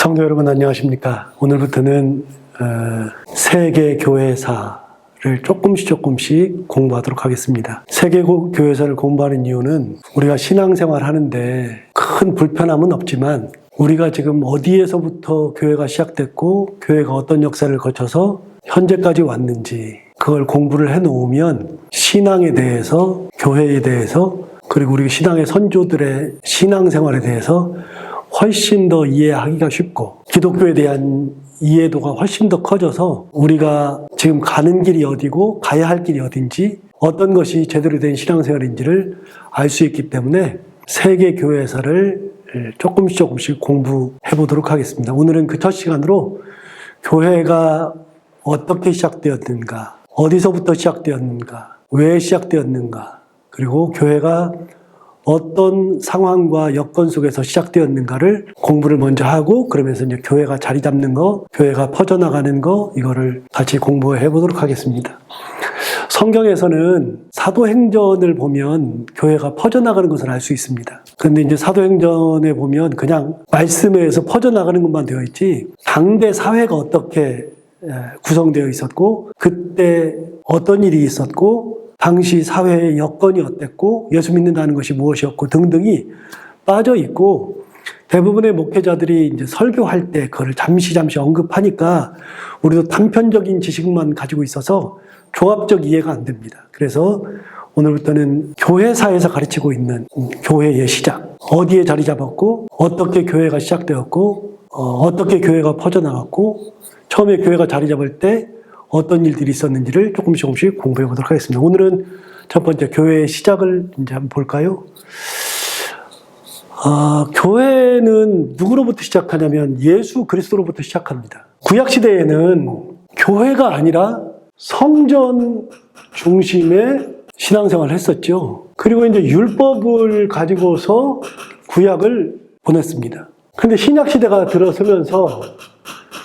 성도 여러분 안녕하십니까? 오늘부터는 세계교회사를 조금씩 공부하도록 하겠습니다. 세계교회사를 공부하는 이유는 우리가 신앙생활 하는데 큰 불편함은 없지만 우리가 지금 어디에서부터 교회가 시작됐고 교회가 어떤 역사를 거쳐서 현재까지 왔는지 그걸 공부를 해놓으면 신앙에 대해서, 교회에 대해서, 그리고 우리 신앙의 선조들의 신앙생활에 대해서 훨씬 더 이해하기가 쉽고 기독교에 대한 이해도가 훨씬 더 커져서 우리가 지금 가는 길이 어디고 가야 할 길이 어딘지 어떤 것이 제대로 된 신앙생활인지를 알 수 있기 때문에 세계교회사를 조금씩 공부해 보도록 하겠습니다. 오늘은 그 첫 시간으로 교회가 어떻게 시작되었는가, 어디서부터 시작되었는가, 왜 시작되었는가, 그리고 교회가 어떤 상황과 여건 속에서 시작되었는가를 공부를 먼저 하고 그러면서 이제 교회가 자리 잡는 거, 교회가 퍼져나가는 거 이거를 같이 공부해 보도록 하겠습니다. 성경에서는 사도행전을 보면 교회가 퍼져나가는 것을 알 수 있습니다. 그런데 이제 사도행전에 보면 그냥 말씀에 의해서 퍼져나가는 것만 되어 있지 당대 사회가 어떻게 구성되어 있었고 그때 어떤 일이 있었고 당시 사회의 여건이 어땠고 예수 믿는다는 것이 무엇이었고 등등이 빠져 있고 대부분의 목회자들이 이제 설교할 때 그걸 잠시 언급하니까 우리도 단편적인 지식만 가지고 있어서 종합적 이해가 안 됩니다. 그래서 오늘부터는 교회사에서 가르치고 있는 교회의 시작, 어디에 자리 잡았고 어떻게 교회가 시작되었고 어떻게 교회가 퍼져나갔고 처음에 교회가 자리 잡을 때 어떤 일들이 있었는지를 조금씩 공부해 보도록 하겠습니다. 오늘은 첫 번째 교회의 시작을 이제 한번 볼까요? 교회는 누구로부터 시작하냐면 예수 그리스도로부터 시작합니다. 구약 시대에는 교회가 아니라 성전 중심의 신앙생활을 했었죠. 그리고 이제 율법을 가지고서 구약을 보냈습니다. 근데 신약 시대가 들어서면서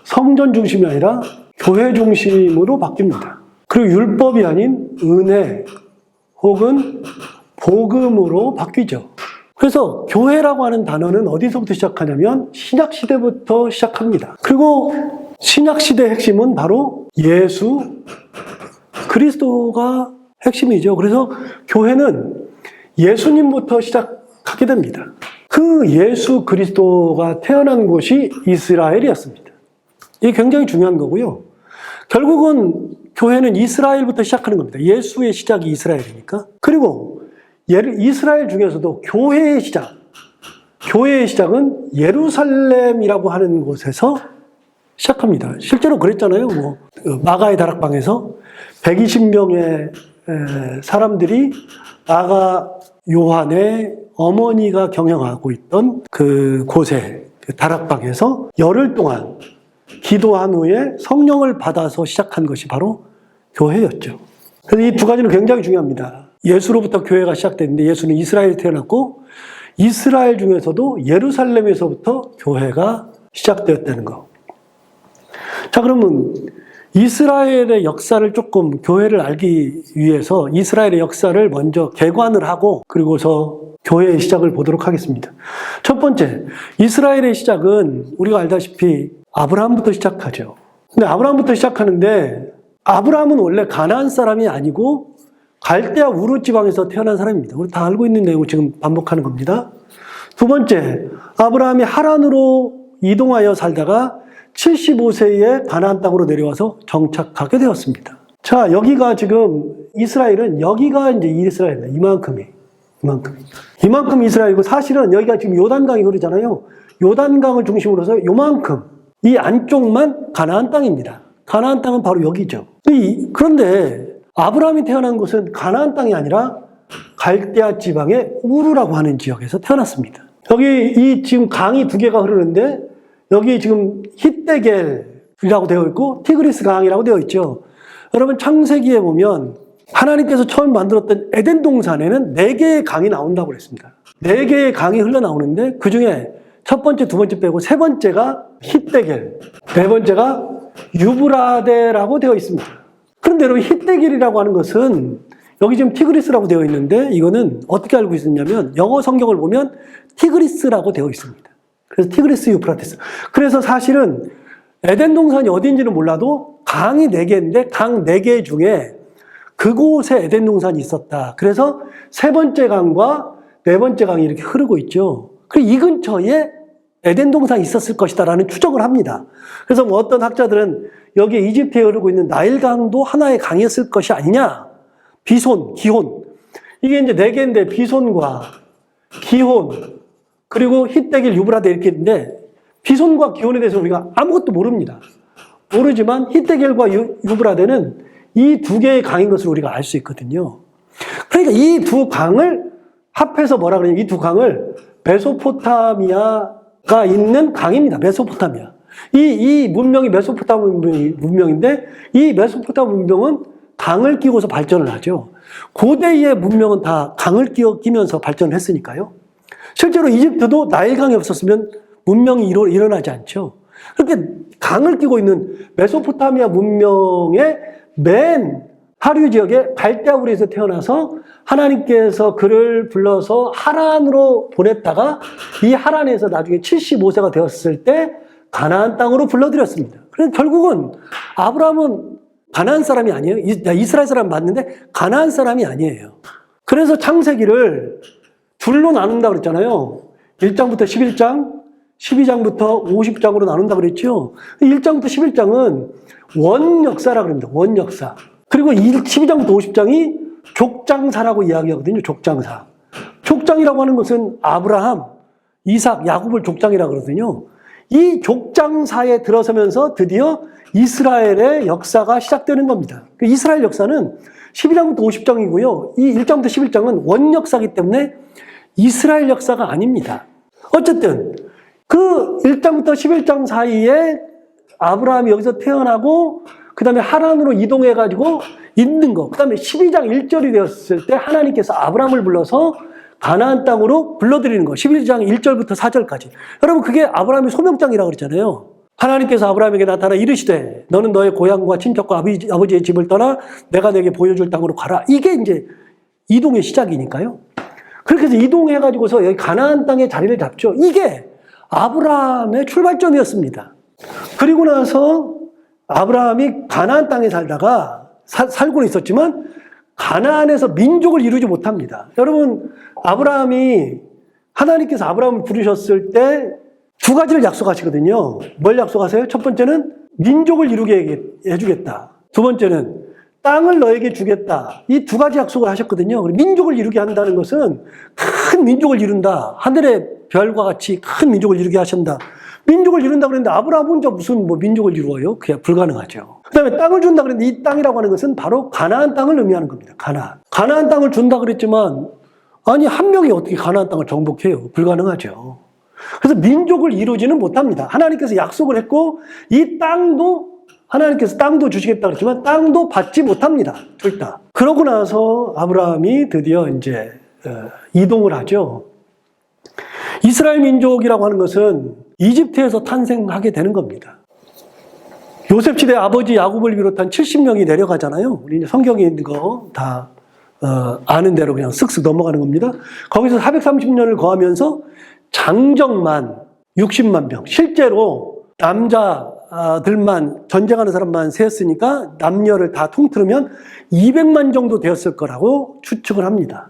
성전 중심이 아니라 교회 중심으로 바뀝니다. 그리고 율법이 아닌 은혜 혹은 복음으로 바뀌죠. 그래서 교회라고 하는 단어는 어디서부터 시작하냐면 신약 시대부터 시작합니다. 그리고 신약 시대의 핵심은 바로 예수 그리스도가 핵심이죠. 그래서 교회는 예수님부터 시작하게 됩니다. 그 예수 그리스도가 태어난 곳이 이스라엘이었습니다. 이게 굉장히 중요한 거고요. 결국은 교회는 이스라엘부터 시작하는 겁니다. 예수의 시작이 이스라엘이니까. 그리고 이스라엘 중에서도 교회의 시작은 예루살렘이라고 하는 곳에서 시작합니다. 실제로 그랬잖아요. 마가의 다락방에서 120명의 사람들이 아가 요한의 어머니가 경영하고 있던 그 곳에 그 다락방에서 열흘 동안 기도한 후에 성령을 받아서 시작한 것이 바로 교회였죠. 그래서 이 두 가지는 굉장히 중요합니다. 예수로부터 교회가 시작됐는데 예수는 이스라엘에 태어났고 이스라엘 중에서도 예루살렘에서부터 교회가 시작되었다는 거. 자, 그러면 이스라엘의 역사를 조금 교회를 알기 위해서 이스라엘의 역사를 먼저 개관을 하고 그리고서 교회의 시작을 보도록 하겠습니다. 첫 번째, 이스라엘의 시작은 우리가 알다시피 아브라함부터 시작하죠. 근데 아브라함부터 시작하는데 아브라함은 원래 가나안 사람이 아니고 갈대아 우르 지방에서 태어난 사람입니다. 우리 다 알고 있는 내용을 지금 반복하는 겁니다. 두 번째, 아브라함이 하란으로 이동하여 살다가 75세에 가나안 땅으로 내려와서 정착하게 되었습니다. 자, 여기가 지금 이스라엘은 여기가 이제 이스라엘입니다. 이만큼 이스라엘이고 사실은 여기가 지금 요단강이 흐르잖아요. 요단강을 중심으로 해서 요만큼 이 안쪽만 가나안 땅입니다. 가나안 땅은 바로 여기죠. 그런데 아브라함이 태어난 곳은 가나안 땅이 아니라 갈대아 지방의 우르라고 하는 지역에서 태어났습니다. 여기 이 지금 강이 두 개가 흐르는데 여기 지금 히데겔이라고 되어 있고 티그리스 강이라고 되어 있죠. 여러분 창세기에 보면 하나님께서 처음 만들었던 에덴 동산에는 4개의 강이 나온다고 그랬습니다. 4개의 강이 흘러나오는데 그 중에 첫 번째, 두 번째 빼고 세 번째가 히데겔, 네 번째가 유브라데라고 되어 있습니다. 그런데 여러분 히데겔이라고 하는 것은 여기 지금 티그리스라고 되어 있는데 이거는 어떻게 알고 있었냐면 영어 성경을 보면 티그리스라고 되어 있습니다. 그래서 티그리스 유프라테스. 그래서 사실은 에덴 동산이 어딘지는 몰라도 강이 4개인데 강 4개 중에 그곳에 에덴 동산이 있었다. 그래서 세 번째 강과 네 번째 강이 이렇게 흐르고 있죠. 그리고 이 근처에 에덴 동산이 있었을 것이다라는 추정을 합니다. 그래서 뭐 어떤 학자들은 여기에 이집트에 흐르고 있는 나일강도 하나의 강이었을 것이 아니냐. 비손, 기혼. 이게 이제 4개인데 비손과 기혼, 그리고 히데길, 유브라데 이렇게 있는데 비손과 기혼에 대해서 우리가 아무것도 모릅니다. 모르지만 히데길과 유브라데는 이 2개의 강인 것을 우리가 알 수 있거든요. 그러니까 이 2 강을 합해서 뭐라 그러냐면 이 2 강을 메소포타미아가 있는 강입니다. 메소포타미아. 이 문명이 메소포타미아 문명인데 이 메소포타미아 문명은 강을 끼고서 발전을 하죠. 고대의 문명은 다 강을 끼면서 발전을 했으니까요. 실제로 이집트도 나일강이 없었으면 문명이 일어나지 않죠. 그렇게 강을 끼고 있는 메소포타미아 문명의 맨 하류 지역에 갈대아우리에서 태어나서 하나님께서 그를 불러서 하란으로 보냈다가 이 하란에서 나중에 75세가 되었을 때 가나안 땅으로 불러들였습니다. 그래서 결국은 아브라함은 가나안 사람이 아니에요. 이스라엘 사람 맞는데 가나안 사람이 아니에요. 그래서 창세기를 둘로 나눈다 그랬잖아요. 1장부터 11장, 12장부터 50장으로 나눈다 그랬죠. 1장부터 11장은 원역사라 그럽니다. 원역사. 그리고 12장부터 50장이 족장사라고 이야기하거든요. 족장사. 족장이라고 하는 것은 아브라함, 이삭, 야곱을 족장이라고 그러거든요. 이 족장사에 들어서면서 드디어 이스라엘의 역사가 시작되는 겁니다. 이스라엘 역사는 12장부터 50장이고요. 이 1장부터 11장은 원역사이기 때문에 이스라엘 역사가 아닙니다. 어쨌든 그 1장부터 11장 사이에 아브라함이 여기서 태어나고 그 다음에 하란으로 이동해가지고 있는 거. 그 다음에 12장 1절이 되었을 때 하나님께서 아브라함을 불러서 가나안 땅으로 불러들이는 거. 11장 1절부터 4절까지. 여러분 그게 아브라함의 소명장이라고 그랬잖아요. 하나님께서 아브라함에게 나타나 이르시되 너는 너의 고향과 친척과 아버지의 집을 떠나 내가 내게 보여줄 땅으로 가라. 이게 이제 이동의 시작이니까요. 그렇게 해서 이동해가지고서 여기 가나안 땅에 자리를 잡죠. 이게 아브라함의 출발점이었습니다. 그리고 나서 아브라함이 가나안 땅에 살다가 살고는 있었지만 가나안에서 민족을 이루지 못합니다. 여러분 아브라함이 하나님께서 아브라함을 부르셨을 때 2가지를 약속하시거든요. 뭘 약속하세요? 첫 번째는 민족을 이루게 해주겠다. 두 번째는 땅을 너에게 주겠다. 이 2가지 약속을 하셨거든요. 민족을 이루게 한다는 것은 큰 민족을 이룬다. 하늘의 별과 같이 큰 민족을 이루게 하신다. 민족을 이룬다 그랬는데 아브라함 혼자 무슨 민족을 이루어요? 그게 불가능하죠. 그 다음에 땅을 준다 그랬는데 이 땅이라고 하는 것은 바로 가나안 땅을 의미하는 겁니다. 가나안 땅을 준다 그랬지만 아니 한 명이 어떻게 가나안 땅을 정복해요? 불가능하죠. 그래서 민족을 이루지는 못합니다. 하나님께서 약속을 했고 이 땅도 하나님께서 땅도 주시겠다 그랬지만 땅도 받지 못합니다. 둘 다. 그러고 나서 아브라함이 드디어 이제 이동을 하죠. 이스라엘 민족이라고 하는 것은 이집트에서 탄생하게 되는 겁니다. 요셉 시대 아버지 야곱을 비롯한 70명이 내려가잖아요. 우리 이제 성경에 있는 거 다 아는 대로 그냥 쓱쓱 넘어가는 겁니다. 거기서 430년을 거하면서 장정만 60만 명, 실제로 남자들만 전쟁하는 사람만 세었으니까 남녀를 다 통틀으면 200만 정도 되었을 거라고 추측을 합니다.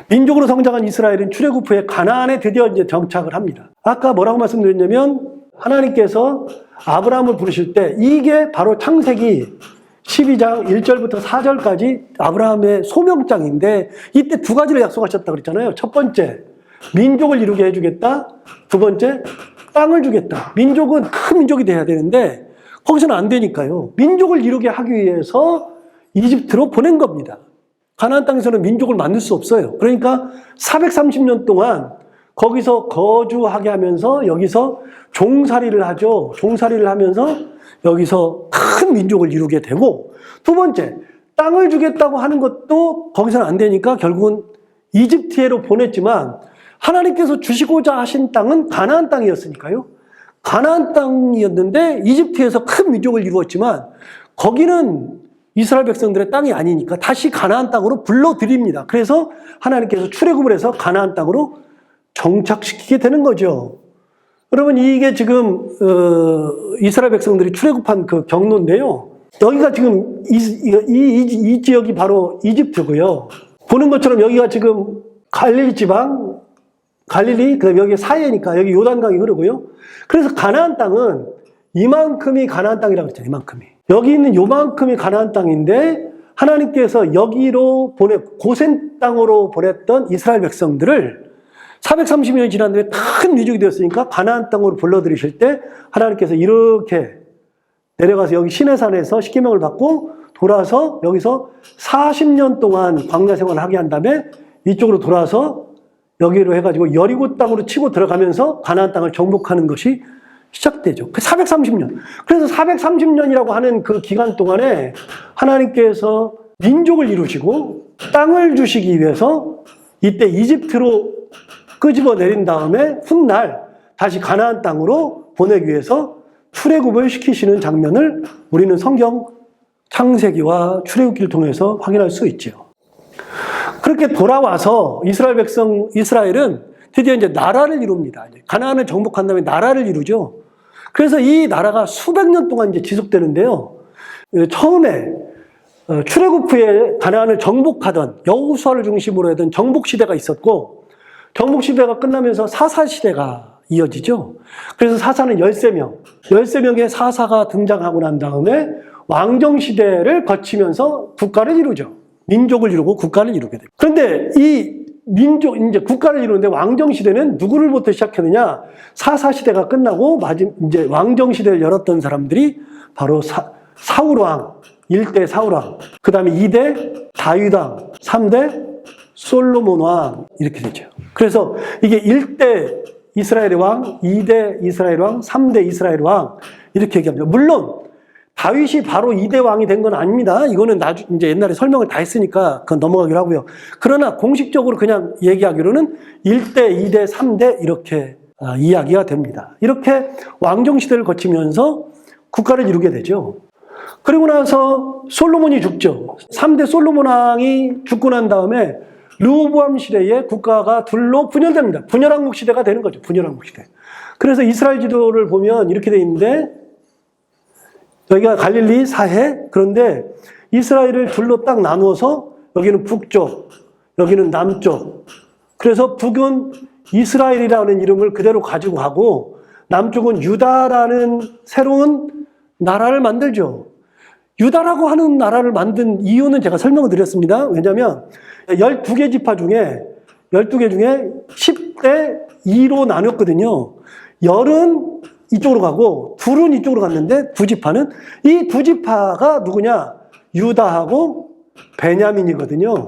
민족으로 성장한 이스라엘은 출애굽 후에 가나안에 드디어 이제 정착을 합니다. 아까 뭐라고 말씀드렸냐면 하나님께서 아브라함을 부르실 때 이게 바로 창세기 12장 1절부터 4절까지 아브라함의 소명장인데 이때 2가지를 약속하셨다고 그랬잖아요. 첫 번째, 민족을 이루게 해주겠다. 두 번째, 땅을 주겠다. 민족은 큰 민족이 돼야 되는데 거기서는 안 되니까요. 민족을 이루게 하기 위해서 이집트로 보낸 겁니다. 가나안 땅에서는 민족을 만들 수 없어요. 그러니까 430년 동안 거기서 거주하게 하면서 여기서 종살이를 하죠. 종살이를 하면서 여기서 큰 민족을 이루게 되고 두 번째, 땅을 주겠다고 하는 것도 거기서는 안 되니까 결국은 이집트로 보냈지만 하나님께서 주시고자 하신 땅은 가나안 땅이었으니까요. 가나안 땅이었는데 이집트에서 큰 민족을 이루었지만 거기는 이스라엘 백성들의 땅이 아니니까 다시 가나안 땅으로 불러들입니다. 그래서 하나님께서 출애굽을 해서 가나안 땅으로 정착시키게 되는 거죠. 여러분 이게 지금 이스라엘 백성들이 출애굽한 그 경로인데요. 여기가 지금 이 지역이 바로 이집트고요. 보는 것처럼 여기가 지금 갈릴리 지방, 갈릴리, 그다음에 여기 사해니까 여기 요단강이 흐르고요. 그래서 가나안 땅은 이만큼이 가나안 땅이라고 했잖아요. 이만큼이. 여기 있는 요만큼이 가나안 땅인데 하나님께서 여기로 고센 땅으로 보냈던 이스라엘 백성들을 430년이 지난 후에 큰 민족이 되었으니까 가나안 땅으로 불러들이실 때 하나님께서 이렇게 내려가서 여기 시내산에서 십계명을 받고 돌아서 여기서 40년 동안 광야 생활을 하게 한 다음에 이쪽으로 돌아서 여기로 해가지고 여리고 땅으로 치고 들어가면서 가나안 땅을 정복하는 것이 시작되죠. 그 430년. 그래서 430년이라고 하는 그 기간 동안에 하나님께서 민족을 이루시고 땅을 주시기 위해서 이때 이집트로 끄집어 내린 다음에 훗날 다시 가나안 땅으로 보내기 위해서 출애굽을 시키시는 장면을 우리는 성경 창세기와 출애굽기를 통해서 확인할 수 있죠. 그렇게 돌아와서 이스라엘은 드디어 이제 나라를 이룹니다. 가나안을 정복한 다음에 나라를 이루죠. 그래서 이 나라가 수백 년 동안 이제 지속되는데요. 처음에 출애굽 후에 가나안을 정복하던 여호수아를 중심으로 하던 정복 시대가 있었고, 정복 시대가 끝나면서 사사 시대가 이어지죠. 그래서 사사는 13명, 13명의 사사가 등장하고 난 다음에 왕정 시대를 거치면서 국가를 이루죠. 민족을 이루고 국가를 이루게 돼요. 그런데 이 이제 국가를 이루는데 왕정 시대는 누구를부터 시작했느냐? 사사 시대가 끝나고 이제 왕정 시대를 열었던 사람들이 바로 사울 왕, 1대 사울 왕, 그 다음에 2대 다윗 왕, 3대 솔로몬 왕, 이렇게 되죠. 그래서 이게 1대 이스라엘 왕, 2대 이스라엘 왕, 3대 이스라엘 왕, 이렇게 얘기합니다. 물론 다윗이 바로 2대 왕이 된 건 아닙니다. 이거는 이제 옛날에 설명을 다 했으니까 그건 넘어가기로 하고요. 그러나 공식적으로 그냥 얘기하기로는 1대, 2대, 3대 이렇게 이야기가 됩니다. 이렇게 왕정시대를 거치면서 국가를 이루게 되죠. 그리고 나서 솔로몬이 죽죠. 3대 솔로몬 왕이 죽고 난 다음에 르호보암 시대에 국가가 둘로 분열됩니다. 분열왕국 시대가 되는 거죠. 분열왕국 시대. 그래서 이스라엘 지도를 보면 이렇게 돼 있는데, 여기가 갈릴리 사해. 그런데 이스라엘을 둘로 딱 나누어서 여기는 북쪽, 여기는 남쪽. 그래서 북은 이스라엘이라는 이름을 그대로 가지고 가고 남쪽은 유다라는 새로운 나라를 만들죠. 유다라고 하는 나라를 만든 이유는 제가 설명을 드렸습니다. 왜냐하면 12개 지파 중에 12개 중에 10대 2로 나눴거든요. 10은 이쪽으로 가고 둘은 이쪽으로 갔는데 두 지파는, 이 두 지파가 누구냐? 유다하고 베냐민이거든요.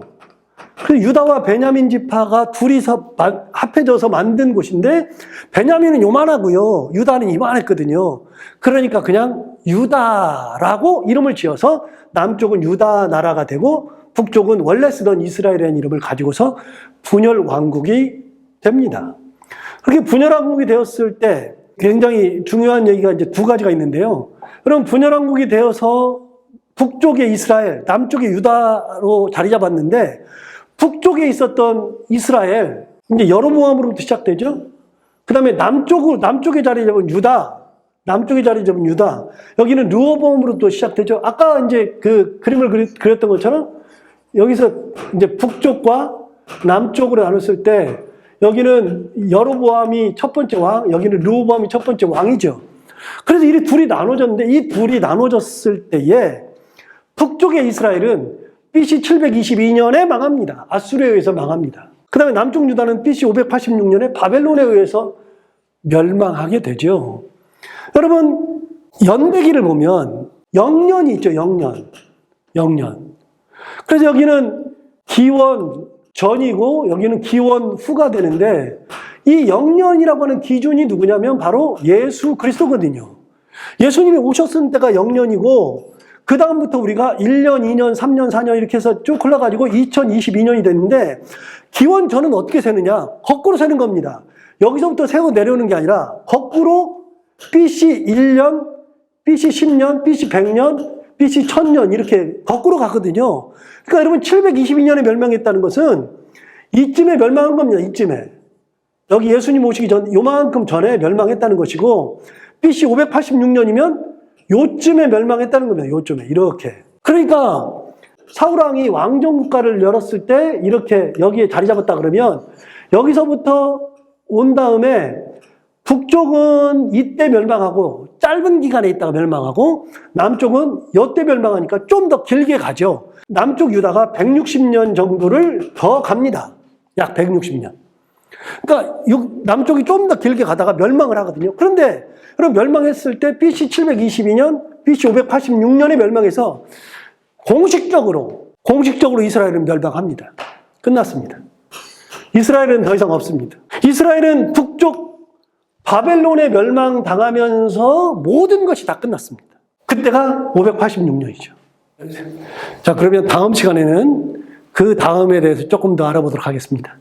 그래서 유다와 베냐민 지파가 둘이서 합해져서 만든 곳인데, 베냐민은 요만하고요, 유다는 이만했거든요. 그러니까 그냥 유다라고 이름을 지어서 남쪽은 유다 나라가 되고 북쪽은 원래 쓰던 이스라엘이라는 이름을 가지고서 분열 왕국이 됩니다. 그렇게 분열 왕국이 되었을 때 굉장히 중요한 얘기가 이제 두 가지가 있는데요. 그럼 분열왕국이 되어서 북쪽의 이스라엘, 남쪽의 유다로 자리 잡았는데, 북쪽에 있었던 이스라엘, 이제 여로보암으로부터 시작되죠. 그 다음에 남쪽에 자리 잡은 유다, 여기는 르호보암으로부터 시작되죠. 아까 이제 그 그림을 그렸던 것처럼 여기서 이제 북쪽과 남쪽으로 나눴을 때, 여기는 여로보암이 첫 번째 왕, 여기는 르호보암이 첫 번째 왕이죠. 그래서 이 둘이 나눠졌는데, 이 둘이 나눠졌을 때에 북쪽의 이스라엘은 BC 722년에 망합니다. 아수르에 의해서 망합니다. 그 다음에 남쪽 유다는 BC 586년에 바벨론에 의해서 멸망하게 되죠. 여러분, 연대기를 보면 영년이 있죠. 영년. 그래서 여기는 기원 전이고 여기는 기원 후가 되는데, 이 영년이라고 하는 기준이 누구냐면 바로 예수 그리스도거든요. 예수님이 오셨을 때가 영년이고, 그 다음부터 우리가 1년, 2년, 3년, 4년 이렇게 해서 쭉 흘러가지고 2022년이 됐는데, 기원 전은 어떻게 세느냐? 거꾸로 세는 겁니다. 여기서부터 세고 내려오는 게 아니라 거꾸로 BC 1년, BC 10년, BC 100년, BC 1000년 이렇게 거꾸로 가거든요. 그러니까 여러분 722년에 멸망했다는 것은 이쯤에 멸망한 겁니다. 이쯤에. 여기 예수님 오시기 전 요만큼 전에 멸망했다는 것이고 BC 586년이면 요쯤에 멸망했다는 겁니다. 요쯤에 이렇게. 그러니까 사울왕이 왕정국가를 열었을 때 이렇게 여기에 자리 잡았다 그러면 여기서부터 온 다음에 북쪽은 이때 멸망하고 짧은 기간에 있다가 멸망하고 남쪽은 이때 멸망하니까 좀 더 길게 가죠. 남쪽 유다가 160년 정도를 더 갑니다. 약 160년. 그러니까 남쪽이 좀 더 길게 가다가 멸망을 하거든요. 그런데 그럼 멸망했을 때 BC 722년, BC 586년에 멸망해서 공식적으로 이스라엘은 멸망합니다. 끝났습니다. 이스라엘은 더 이상 없습니다. 이스라엘은 북쪽 바벨론에 멸망당하면서 모든 것이 다 끝났습니다. 그때가 586년이죠. 자, 그러면 다음 시간에는 그 다음에 대해서 조금 더 알아보도록 하겠습니다.